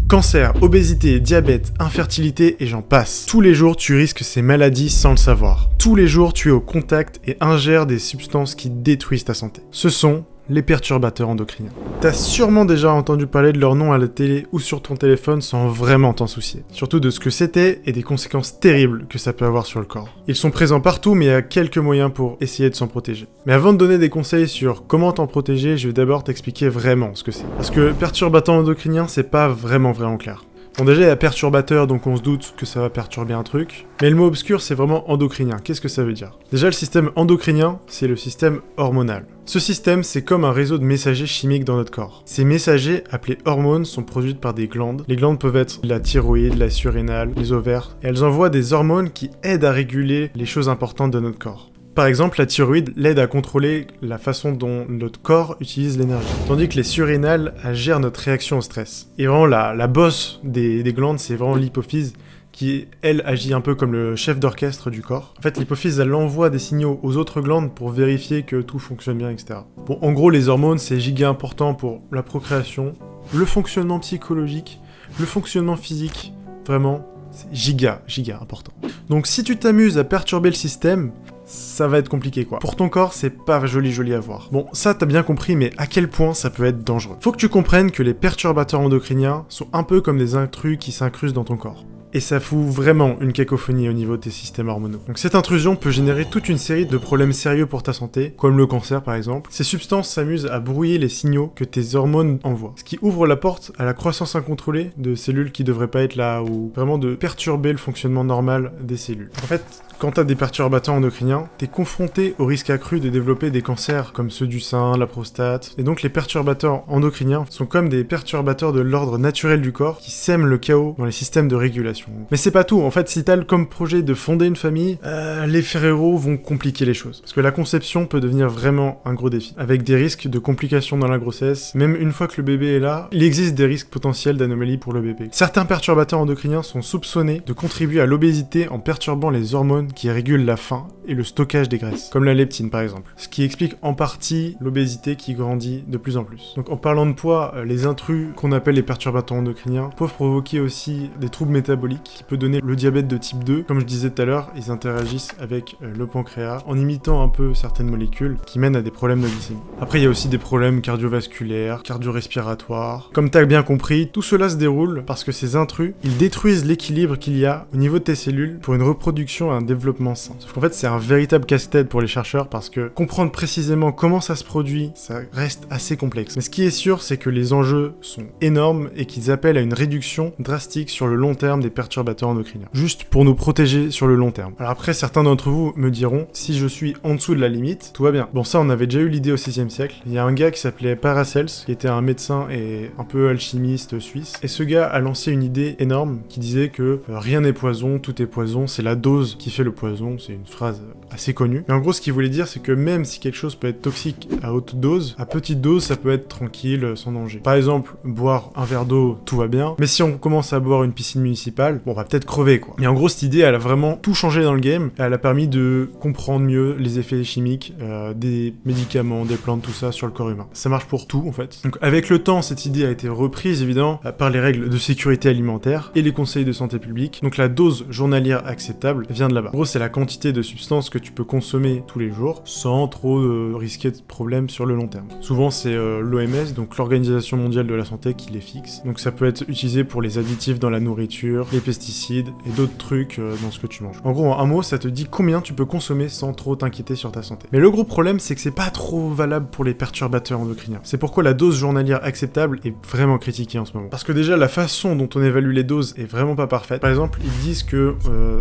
Cancer, obésité, diabète, infertilité et j'en passe. Tous les jours, tu risques ces maladies sans le savoir. Tous les jours, tu es au contact et ingères des substances qui détruisent ta santé. Ce sont les perturbateurs endocriniens. T'as sûrement déjà entendu parler de leur nom à la télé ou sur ton téléphone sans vraiment t'en soucier. Surtout de ce que c'était et des conséquences terribles que ça peut avoir sur le corps. Ils sont présents partout mais il y a quelques moyens pour essayer de s'en protéger. Mais avant de donner des conseils sur comment t'en protéger, je vais d'abord t'expliquer vraiment ce que c'est. Parce que perturbateurs endocriniens, c'est pas vraiment clair. Bon déjà il y a perturbateur, donc on se doute que ça va perturber un truc. Mais le mot obscur c'est vraiment endocrinien. Qu'est-ce que ça veut dire? Déjà le système endocrinien, c'est le système hormonal. Ce système c'est comme un réseau de messagers chimiques dans notre corps. Ces messagers, appelés hormones, sont produits par des glandes. Les glandes peuvent être la thyroïde, la surrénale, les ovaires. Et elles envoient des hormones qui aident à réguler les choses importantes de notre corps. Par exemple, la thyroïde l'aide à contrôler la façon dont notre corps utilise l'énergie. Tandis que les surrénales gèrent notre réaction au stress. Et vraiment, la bosse des glandes, c'est vraiment l'hypophyse qui, elle, agit un peu comme le chef d'orchestre du corps. En fait, l'hypophyse, elle envoie des signaux aux autres glandes pour vérifier que tout fonctionne bien, etc. Bon, en gros, les hormones, c'est giga important pour la procréation, le fonctionnement psychologique, le fonctionnement physique. Vraiment, c'est giga important. Donc, si tu t'amuses à perturber le système, ça va être compliqué quoi. Pour ton corps, c'est pas joli à voir. Bon, ça t'as bien compris, mais à quel point ça peut être dangereux. Faut que tu comprennes que les perturbateurs endocriniens sont un peu comme des intrus qui s'incrustent dans ton corps. Et ça fout vraiment une cacophonie au niveau de tes systèmes hormonaux. Donc cette intrusion peut générer toute une série de problèmes sérieux pour ta santé, comme le cancer par exemple. Ces substances s'amusent à brouiller les signaux que tes hormones envoient, ce qui ouvre la porte à la croissance incontrôlée de cellules qui devraient pas être là, ou vraiment de perturber le fonctionnement normal des cellules. En fait, quand t'as des perturbateurs endocriniens, t'es confronté au risque accru de développer des cancers comme ceux du sein, la prostate. Et donc les perturbateurs endocriniens sont comme des perturbateurs de l'ordre naturel du corps qui sèment le chaos dans les systèmes de régulation. Mais c'est pas tout, en fait si t'as comme projet de fonder une famille, les frérots vont compliquer les choses. Parce que la conception peut devenir vraiment un gros défi, avec des risques de complications dans la grossesse. Même une fois que le bébé est là, il existe des risques potentiels d'anomalies pour le bébé. Certains perturbateurs endocriniens sont soupçonnés de contribuer à l'obésité en perturbant les hormones qui régulent la faim et le stockage des graisses, comme la leptine par exemple. Ce qui explique en partie l'obésité qui grandit de plus en plus. Donc en parlant de poids, les intrus qu'on appelle les perturbateurs endocriniens peuvent provoquer aussi des troubles métaboliques qui peut donner le diabète de type 2. Comme je disais tout à l'heure, ils interagissent avec le pancréas en imitant un peu certaines molécules qui mènent à des problèmes de glycémie. Après, il y a aussi des problèmes cardiovasculaires, cardio-respiratoires. Comme t'as bien compris, tout cela se déroule parce que ces intrus, ils détruisent l'équilibre qu'il y a au niveau de tes cellules pour une reproduction et un développement sain. Sauf qu'en fait, c'est un véritable casse-tête pour les chercheurs parce que comprendre précisément comment ça se produit, ça reste assez complexe. Mais ce qui est sûr, c'est que les enjeux sont énormes et qu'ils appellent à une réduction drastique sur le long terme des perturbateurs endocriniens. Juste pour nous protéger sur le long terme. Alors après, certains d'entre vous me diront, si je suis en dessous de la limite, tout va bien. Bon, ça, on avait déjà eu l'idée au 6e siècle. Il y a un gars qui s'appelait Paracels, qui était un médecin et un peu alchimiste suisse. Et ce gars a lancé une idée énorme qui disait que rien n'est poison, tout est poison, c'est la dose qui fait le poison. C'est une phrase assez connue. Mais en gros, ce qu'il voulait dire, c'est que même si quelque chose peut être toxique à haute dose, à petite dose, ça peut être tranquille, sans danger. Par exemple, boire un verre d'eau, tout va bien. Mais si on commence à boire une piscine municipale, bon, on va peut-être crever, quoi. Mais en gros, cette idée, elle a vraiment tout changé dans le game. Elle a permis de comprendre mieux les effets chimiques des médicaments, des plantes, tout ça sur le corps humain. Ça marche pour tout, en fait. Donc, avec le temps, cette idée a été reprise, évidemment, par les règles de sécurité alimentaire et les conseils de santé publique. Donc, la dose journalière acceptable vient de là-bas. En gros, c'est la quantité de substances que tu peux consommer tous les jours sans trop risquer de problèmes sur le long terme. Souvent, c'est l'OMS, donc l'Organisation mondiale de la santé, qui les fixe. Donc, ça peut être utilisé pour les additifs dans la nourriture, les pesticides et d'autres trucs dans ce que tu manges. En gros, en un mot, ça te dit combien tu peux consommer sans trop t'inquiéter sur ta santé. Mais le gros problème, c'est que c'est pas trop valable pour les perturbateurs endocriniens. C'est pourquoi la dose journalière acceptable est vraiment critiquée en ce moment. Parce que déjà, la façon dont on évalue les doses est vraiment pas parfaite. Par exemple, ils disent que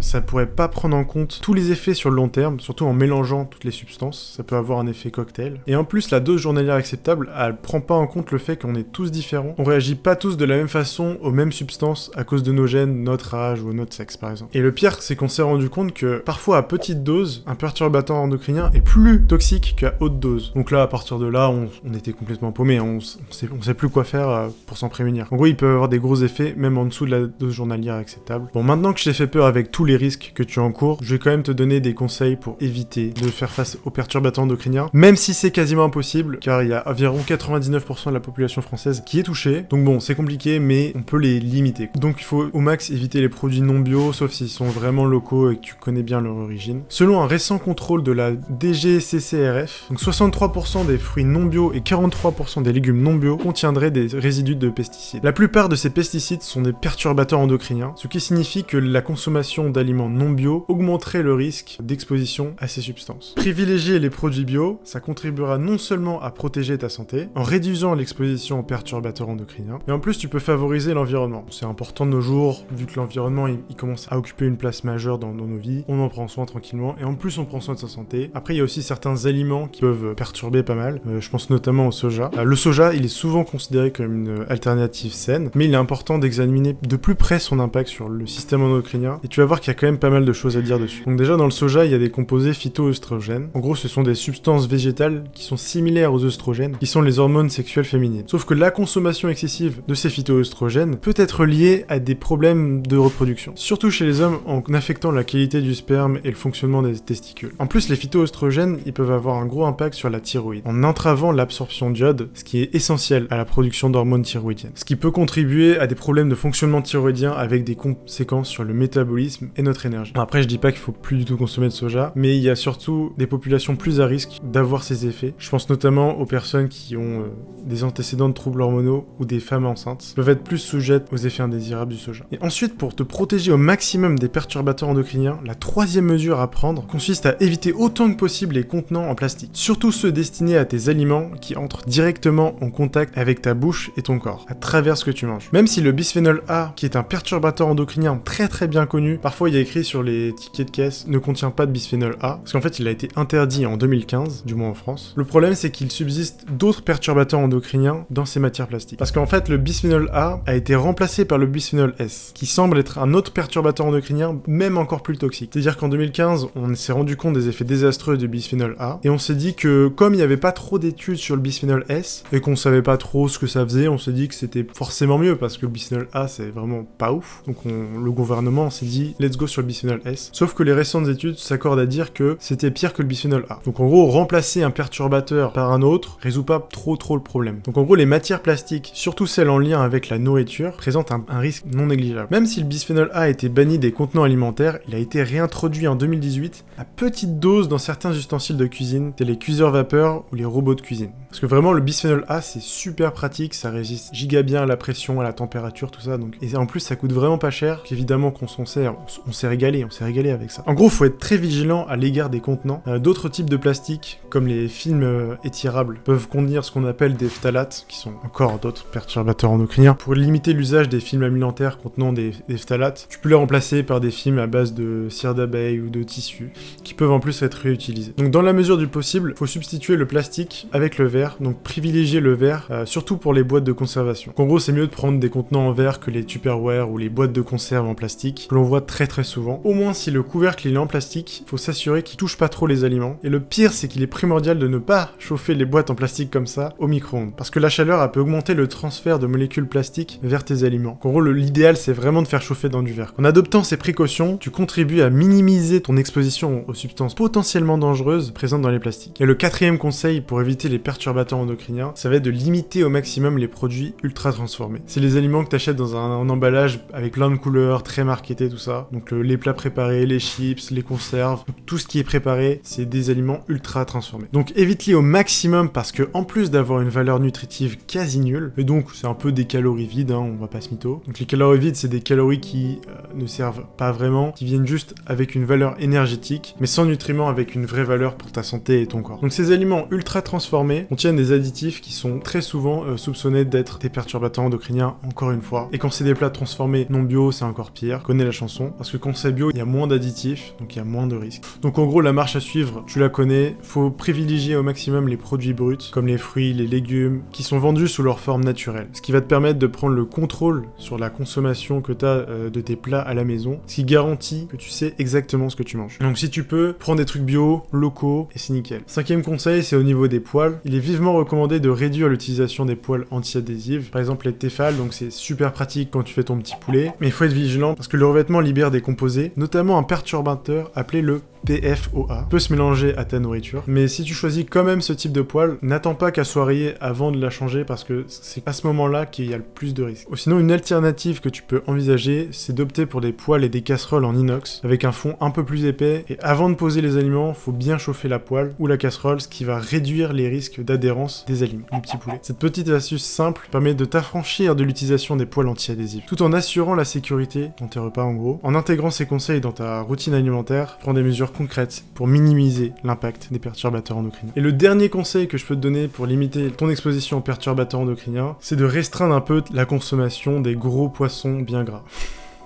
ça pourrait pas prendre en compte tous les effets sur le long terme, surtout en mélangeant toutes les substances. Ça peut avoir un effet cocktail. Et en plus, la dose journalière acceptable, elle prend pas en compte le fait qu'on est tous différents. On réagit pas tous de la même façon aux mêmes substances à cause de nos gènes, notre âge ou notre sexe par exemple. Et le pire, c'est qu'on s'est rendu compte que parfois à petite dose, un perturbateur endocrinien est plus toxique qu'à haute dose. Donc là, à partir de là, on était complètement paumé, on sait plus quoi faire pour s'en prémunir. En gros, il peut avoir des gros effets, même en dessous de la dose journalière acceptable. Bon, maintenant que je t'ai fait peur avec tous les risques que tu encours, je vais quand même te donner des conseils pour éviter de faire face aux perturbateurs endocriniens, même si c'est quasiment impossible, car il y a environ 99% de la population française qui est touchée. Donc bon, c'est compliqué, mais on peut les limiter. Donc il faut au max éviter les produits non bio, sauf s'ils sont vraiment locaux et que tu connais bien leur origine. Selon un récent contrôle de la DGCCRF, donc 63% des fruits non bio et 43% des légumes non bio contiendraient des résidus de pesticides. La plupart de ces pesticides sont des perturbateurs endocriniens, ce qui signifie que la consommation d'aliments non bio augmenterait le risque d'exposition à ces substances. Privilégier les produits bio, ça contribuera non seulement à protéger ta santé, en réduisant l'exposition aux perturbateurs endocriniens, mais en plus tu peux favoriser l'environnement. C'est important de nos jours, vu que l'environnement il commence à occuper une place majeure dans nos vies, on en prend soin tranquillement, et en plus on prend soin de sa santé. Après il y a aussi certains aliments qui peuvent perturber pas mal, je pense notamment au soja. Le soja, il est souvent considéré comme une alternative saine, mais il est important d'examiner de plus près son impact sur le système endocrinien, et tu vas voir qu'il y a quand même pas mal de choses à dire dessus. Donc déjà dans le soja, il y a des composés phytoœstrogènes. En gros, ce sont des substances végétales qui sont similaires aux œstrogènes, qui sont les hormones sexuelles féminines. Sauf que la consommation excessive de ces phytoœstrogènes peut être liée à des problèmes de reproduction, surtout chez les hommes en affectant la qualité du sperme et le fonctionnement des testicules. En plus, les phytoœstrogènes, ils peuvent avoir un gros impact sur la thyroïde, en entravant l'absorption d'iode, ce qui est essentiel à la production d'hormones thyroïdiennes, ce qui peut contribuer à des problèmes de fonctionnement thyroïdien avec des conséquences sur le métabolisme et notre énergie. Après, je dis pas qu'il faut plus du tout consommer de soja, mais il y a surtout des populations plus à risque d'avoir ces effets. Je pense notamment aux personnes qui ont des antécédents de troubles hormonaux ou des femmes enceintes peuvent être plus sujettes aux effets indésirables du soja. Et ensuite, pour te protéger au maximum des perturbateurs endocriniens, la troisième mesure à prendre consiste à éviter autant que possible les contenants en plastique, surtout ceux destinés à tes aliments qui entrent directement en contact avec ta bouche et ton corps, à travers ce que tu manges. Même si le bisphénol A, qui est un perturbateur endocrinien très bien connu, parfois il y a écrit sur les tickets de caisse, ne contient pas de bisphénol A, parce qu'en fait il a été interdit en 2015, du moins en France. Le problème c'est qu'il subsiste d'autres perturbateurs endocriniens dans ces matières plastiques. Parce qu'en fait le bisphénol A a été remplacé par le bisphénol S, qui semble être un autre perturbateur endocrinien même encore plus toxique. C'est-à-dire qu'en 2015, on s'est rendu compte des effets désastreux du bisphénol A, et on s'est dit que comme il n'y avait pas trop d'études sur le bisphénol S, et qu'on savait pas trop ce que ça faisait, on s'est dit que c'était forcément mieux, parce que le bisphénol A c'est vraiment pas ouf. Donc le gouvernement s'est dit let's go sur le bisphénol S. Sauf que les récentes études s'accordent à dire que c'était pire que le bisphénol A. Donc en gros, remplacer un perturbateur par un autre résout pas trop le problème. Donc en gros, les matières plastiques, surtout celles en lien avec la nourriture, présentent un risque non négligeable. Même si le bisphénol A a été banni des contenants alimentaires, il a été réintroduit en 2018 à petite dose dans certains ustensiles de cuisine, tels les cuiseurs vapeur ou les robots de cuisine. Parce que vraiment, le bisphénol A, c'est super pratique, ça résiste giga bien à la pression, à la température, tout ça. Donc... Et en plus, ça coûte vraiment pas cher, qu'évidemment qu'on s'en sert, on s'est régalé avec ça. En gros, faut être très vigilant à l'égard des contenants. D'autres types de plastique, comme les films étirables, peuvent contenir ce qu'on appelle des phtalates, qui sont encore d'autres perturbateurs endocriniens. Pour limiter l'usage des films alimentaires contenant des phtalates, tu peux les remplacer par des films à base de cire d'abeille ou de tissu, qui peuvent en plus être réutilisés. Donc dans la mesure du possible, faut substituer le plastique avec le verre, donc privilégier le verre, surtout pour les boîtes de conservation. Donc, en gros, c'est mieux de prendre des contenants en verre que les Tupperware ou les boîtes de conserve en plastique, que l'on voit très souvent. Au moins, si le couvercle il est en plastique, faut s'assurer qu'il touche pas trop les aliments. Et le pire, c'est qu'il est primordial de ne pas chauffer les boîtes en plastique comme ça au micro-ondes, parce que la chaleur, elle peut augmenter le transfert de molécules plastiques vers tes aliments. En gros, l'idéal, c'est vraiment de faire chauffer dans du verre. En adoptant ces précautions, tu contribues à minimiser ton exposition aux substances potentiellement dangereuses présentes dans les plastiques. Et le quatrième conseil pour éviter les perturbateurs endocriniens, ça va être de limiter au maximum les produits ultra transformés. C'est les aliments que tu achètes dans un emballage avec plein de couleurs, très marketé, tout ça. Donc les plats préparés, les chips, les conserves, tout ce qui est préparé, c'est des aliments ultra transformés. Donc évite-les au maximum parce que en plus d'avoir une valeur nutritive quasi nulle, et donc c'est un peu des calories vides, hein, on va pas se mytho. Donc les calories vides, c'est des calories qui ne servent pas vraiment, qui viennent juste avec une valeur énergétique, mais sans nutriments avec une vraie valeur pour ta santé et ton corps. Donc ces aliments ultra transformés contiennent des additifs qui sont très souvent soupçonnés d'être des perturbateurs endocriniens, encore une fois. Et quand c'est des plats transformés non bio, c'est encore pire. Connais la chanson, parce que quand c'est bio, il y a moins d'additifs, donc il y a moins de risques. Donc en gros, la marche à suivre, tu la connais, faut privilégier au maximum les produits bruts, comme les fruits, les légumes, qui sont vendus sous leur forme naturelle. Ce qui va te permettre de prendre le contrôle sur la consommation que tu as de tes plats à la maison, ce qui garantit que tu sais exactement ce que tu manges. Donc si tu peux, prends des trucs bio, locaux, et c'est nickel. Cinquième conseil, c'est au niveau des poêles. Il est vivement recommandé de réduire l'utilisation des poêles anti-adhésives, par exemple les Tefal, donc c'est super pratique quand tu fais ton petit poulet, mais il faut être vigilant parce que le revêtement libère des composés, notamment un perturbateur appelé le PFOA, peut se mélanger à ta nourriture, mais si tu choisis quand même ce type de poêle, n'attends pas qu'elle soit rayée avant de la changer parce que c'est à ce moment-là qu'il y a le plus de risques. Ou sinon, une alternative que tu peux envisager, c'est d'opter pour des poêles et des casseroles en inox avec un fond un peu plus épais, et avant de poser les aliments, faut bien chauffer la poêle ou la casserole, ce qui va réduire les risques d'adhérence des aliments du petit poulet. Cette petite astuce simple permet de t'affranchir de l'utilisation des poêles anti-adhésives, tout en assurant la sécurité dans tes repas en gros. En intégrant ces conseils dans ta routine alimentaire, prends des mesures concrètes pour minimiser l'impact des perturbateurs endocriniens. Et le dernier conseil que je peux te donner pour limiter ton exposition aux perturbateurs endocriniens, c'est de restreindre un peu la consommation des gros poissons bien gras.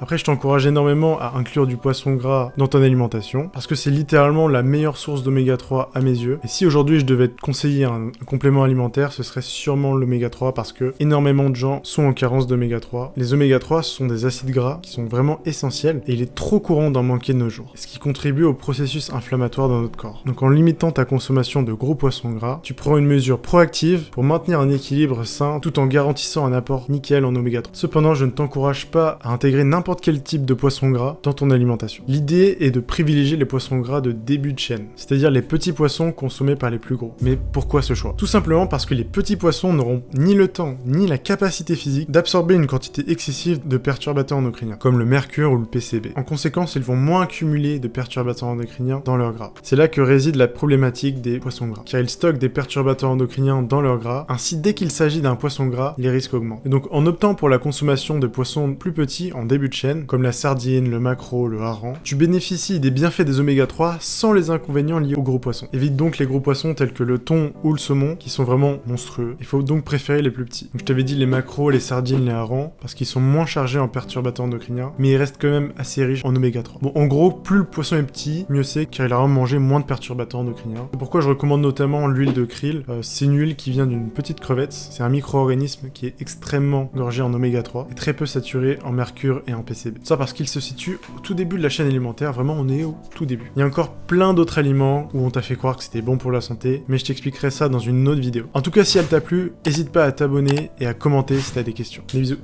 Après, je t'encourage énormément à inclure du poisson gras dans ton alimentation, parce que c'est littéralement la meilleure source d'oméga 3 à mes yeux. Et si aujourd'hui je devais te conseiller un complément alimentaire, ce serait sûrement l'oméga 3, parce que énormément de gens sont en carence d'oméga 3. Les oméga 3 sont des acides gras qui sont vraiment essentiels, et il est trop courant d'en manquer de nos jours, ce qui contribue au processus inflammatoire dans notre corps. Donc en limitant ta consommation de gros poissons gras, tu prends une mesure proactive pour maintenir un équilibre sain, tout en garantissant un apport nickel en oméga 3. Cependant, je ne t'encourage pas à intégrer n'importe quel type de poisson gras dans ton alimentation. L'idée est de privilégier les poissons gras de début de chaîne, c'est-à-dire les petits poissons consommés par les plus gros. Mais pourquoi ce choix? Tout simplement parce que les petits poissons n'auront ni le temps, ni la capacité physique d'absorber une quantité excessive de perturbateurs endocriniens, comme le mercure ou le PCB. En conséquence, ils vont moins accumuler de perturbateurs endocriniens dans leur gras. C'est là que réside la problématique des poissons gras, car ils stockent des perturbateurs endocriniens dans leur gras, ainsi dès qu'il s'agit d'un poisson gras, les risques augmentent. Et donc en optant pour la consommation de poissons plus petits en début de chaîne, comme la sardine, le maquereau, le hareng, tu bénéficies des bienfaits des oméga 3 sans les inconvénients liés aux gros poissons. Évite donc les gros poissons tels que le thon ou le saumon, qui sont vraiment monstrueux. Il faut donc préférer les plus petits. Donc je t'avais dit les maquereaux, les sardines, les harengs, parce qu'ils sont moins chargés en perturbateurs endocriniens, mais ils restent quand même assez riches en oméga 3. Bon, en gros, plus le poisson est petit, mieux c'est, car il a mangé moins de perturbateurs endocriniens. C'est pourquoi je recommande notamment l'huile de krill. C'est une huile qui vient d'une petite crevette. C'est un micro-organisme qui est extrêmement gorgé en oméga 3 et très peu saturé en mercure et en PCB. Ça parce qu'il se situe au tout début de la chaîne alimentaire, vraiment on est au tout début. Il y a encore plein d'autres aliments où on t'a fait croire que c'était bon pour la santé, mais je t'expliquerai ça dans une autre vidéo. En tout cas, si elle t'a plu, n'hésite pas à t'abonner et à commenter si t'as des questions. Des bisous.